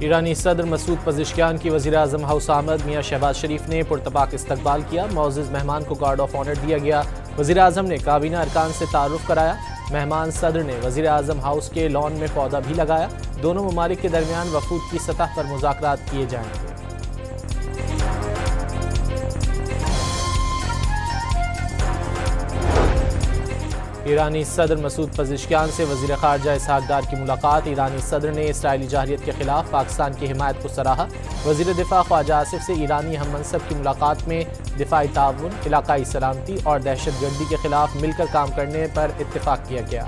ईरानी सदर मसूद पज़ेश्कियान की वज़ीर आज़म हाउस आमद मियाँ शहबाज शरीफ ने पुरतपाक इस्तकबाल किया। मौजूद मेहमान को गार्ड ऑफ ऑनर दिया गया। वज़ीर आज़म ने काबीना अरकान से तारुफ कराया। मेहमान सदर ने वज़ीर आज़म हाउस के लॉन में पौधा भी लगाया। दोनों ममालिक के दरमियान वफूद की सतह पर मुज़ाकरात किए जाएंगे। ईरानी सदर मसूद पज़ेश्कियान से वज़ीर ख़ारजा इसहाक़ डार की मुलाकात। ईरानी सदर ने इसराइली जाहिरियत के खिलाफ पाकिस्तान की हिमायत को सराहा। वज़ीर दिफा ख्वाजा आसिफ से ईरानी हम मनसब की मुलाकात में दिफाई ताउन, इलाकाई सलामती और दहशत गर्दी के खिलाफ मिलकर काम करने पर इत्तिफ़ाक़ किया गया।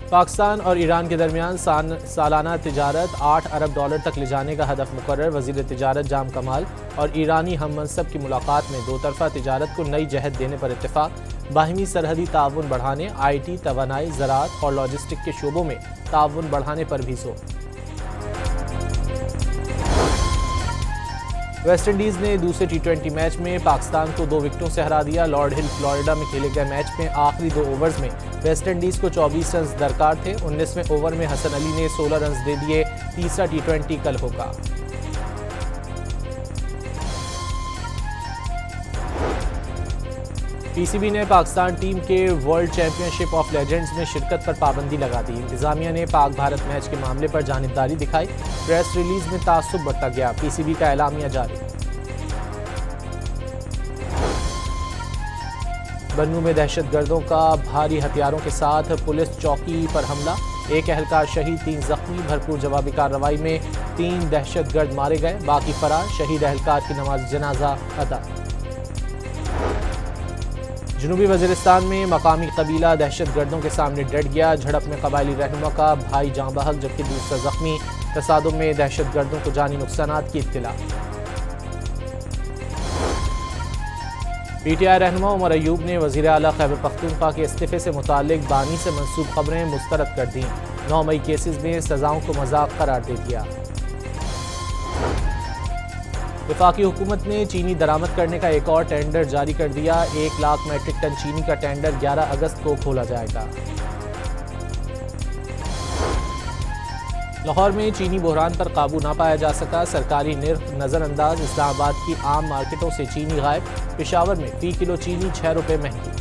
पाकिस्तान और ईरान के दरमियान सालाना तिजारत $8 अरब तक ले जाने का हदफ मुकर्रर। वज़ीर तिजारत जाम कमाल और ईरानी हम मनसब की मुलाकात में दो तरफ़ा तिजारत को नई जहत देने पर इत्तिफ़ाक़। बाहिमी सरहदी ताउन बढ़ाने, IT, तवानाई, ज़राअत और लॉजिस्टिक के शोबों में ताउन बढ़ाने पर भी जोर। वेस्ट इंडीज़ ने दूसरे T20 मैच में पाकिस्तान को 2 विकेटों से हरा दिया। लॉर्ड हिल, फ्लोरिडा में खेले गए मैच में आखिरी 2 ओवर्स में वेस्ट इंडीज़ को 24 रन दरकार थे। 19वें ओवर में हसन अली ने 16 रन दे दिए। तीसरा T20 कल होगा। PCB ने पाकिस्तान टीम के वर्ल्ड चैंपियनशिप ऑफ लेजेंड्स में शिरकत पर पाबंदी लगा दी। इंतजामिया ने पाक भारत मैच के मामले पर जानिबदारी दिखाई। प्रेस रिलीज में तासुब बढ़ता गया। PCB का एलामिया जारी। बन्नू में दहशतगर्दों का भारी हथियारों के साथ पुलिस चौकी पर हमला। एक एहलकार शहीद, 3 जख्मी। भरपूर जवाबी कार्रवाई में 3 दहशतगर्द मारे गए, बाकी फरार। शहीद एहलकार की नमाज जनाजा अदा। जनूबी वज़ीरिस्तान में मकामी कबीला दहशतगर्दों के सामने डट गया। झड़प में कबायली रहनुमा का भाई जाँ बहक जबकि दूसरा जख्मी। तसादुम में दहशतगर्दों को जानी नुकसानात की इत्तला। PTI रहनुमा उमर अयूब ने वज़ीर आला खैबर पख्तूनख्वा के इस्तीफे से मुताल्लिक बानी से मंसूब खबरें मुस्तरद कर दी। 9 मई केसेस में सजाओं को मजाक करार दे दिया। वफाकी हुकूमत ने चीनी दरामद करने का एक और टेंडर जारी कर दिया। 1 लाख मेट्रिक टन चीनी का टेंडर 11 अगस्त को खोला जाएगा। लाहौर में चीनी बहरान पर काबू ना पाया जा सका। सरकारी निर्ख नज़रअंदाज। इस्लामाबाद की आम मार्केटों से चीनी गायब। पेशावर में फी किलो चीनी 6 रुपये महंगी।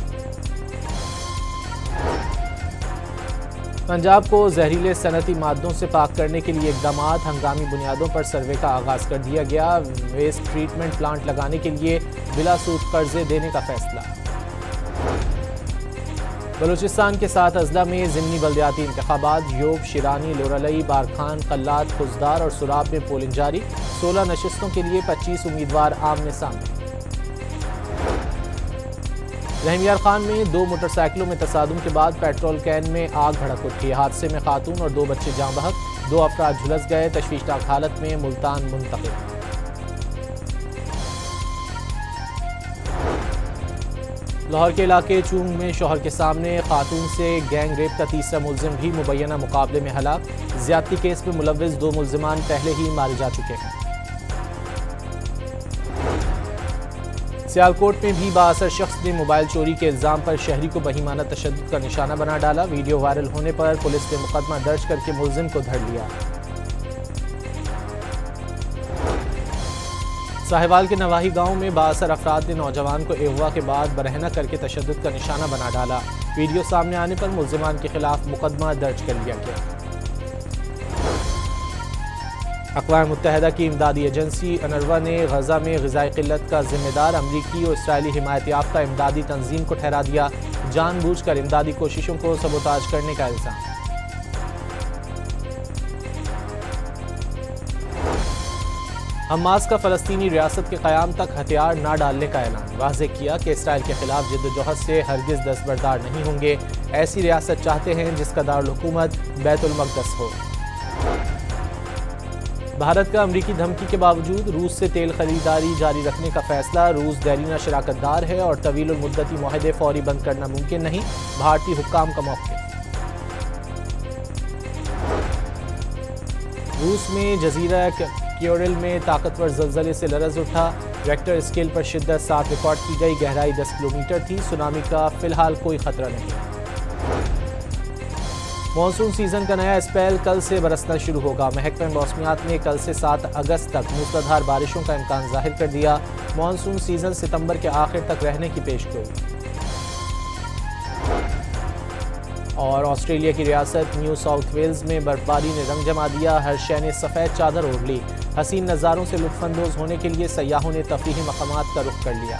पंजाब को जहरीले सनती मादों से पाक करने के लिए इकदाम। हंगामी बुनियादों पर सर्वे का आगाज़ कर दिया गया। वेस्ट ट्रीटमेंट प्लांट लगाने के लिए बिला सूद कर्जे देने का फैसला। बलूचिस्तान के 7 अजला में ज़िमनी बल्दियाती इंतखाबात। योब, शिरानी, लोरलई, बारखान, कल्लात, खुजदार और सुराब में पोलिंग जारी। 16 नशिस्तों के लिए 25 उम्मीदवार आमने सामने। रहमियार खान में 2 मोटरसाइकिलों में तसादुम के बाद पेट्रोल कैन में आग भड़क उठी। हादसे में खातून और 2 बच्चे जाँ बहक। 2 अफराद झुलस गए। तशवीशनाक हालत में मुल्तान मुंतकिल। लाहौर के इलाके चूंग में शौहर के सामने खातून से गैंग रेप का तीसरा मुलजिम भी मुबैना मुकाबले में हलाक। ज्यादती केस में मुलव्विस 2 मुलजिमान पहले ही मारे जा चुके हैं। सियालकोट में भी बाअसर शख्स ने मोबाइल चोरी के इल्जाम पर शहरी को बहीमाना तशद्दुद का निशाना बना डाला। वीडियो वायरल होने पर पुलिस ने मुकदमा दर्ज करके मुलजिम को धर लिया। साहिवाल के नवाही गांव में बाअसर अफराद ने नौजवान को अगवा के बाद बरहना करके तशद्दुद का निशाना बना डाला। वीडियो सामने आने पर मुलजिमान के खिलाफ मुकदमा दर्ज कर लिया गया। अक़वाम मुत्तहिदा की इमदादी एजेंसी अनरवा ने गजा में ग़िज़ाई क़िल्लत का ज़िम्मेदार अमरीकी और इसराइली हिमायत याफ्ता इमदादी तंजीम को ठहरा दिया। जानबूझकर इमदादी कोशिशों को सबोताज करने का इल्ज़ाम। हमास का फ़लस्तीनी रियासत के क़याम तक हथियार ना डालने का ऐलान। वाज़ेह किया कि इसराइल के खिलाफ जिद्दोजहद से हरगिज़ दस्तबरदार नहीं होंगे। ऐसी रियासत चाहते हैं जिसका दारुल हुकूमत बैतुल मक़दस हो। भारत का अमरीकी धमकी के बावजूद रूस से तेल खरीदारी जारी रखने का फैसला। रूस देरीना शराकतदार है और तवील मुद्दती मुआहदे फौरी बंद करना मुमकिन नहीं। भारतीय हुक्काम का मौक़िफ़। रूस में जजीरा क्योरल में ताकतवर ज़लज़ले से लरज़ उठा। रेक्टर स्केल पर शिद्दत 7 रिकॉर्ड की गई। गहराई 10 किलोमीटर थी। सुनामी का फिलहाल कोई खतरा नहीं। मानसून सीजन का नया स्पेल कल से बरसना शुरू होगा। महकमा मौसमियात ने कल से 7 अगस्त तक मूसलाधार बारिशों का इम्कान जाहिर कर दिया। मानसून सीजन सितंबर के आखिर तक रहने की पेशगोई। और ऑस्ट्रेलिया की रियासत न्यू साउथ वेल्स में बर्फबारी ने रंग जमा दिया। हर शय ने सफ़ेद चादर ओढ़ ली। हसीन नज़ारों से लुत्फ़अंदोज़ होने के लिए सयाहों ने तफरीही मकामात का रुख कर लिया।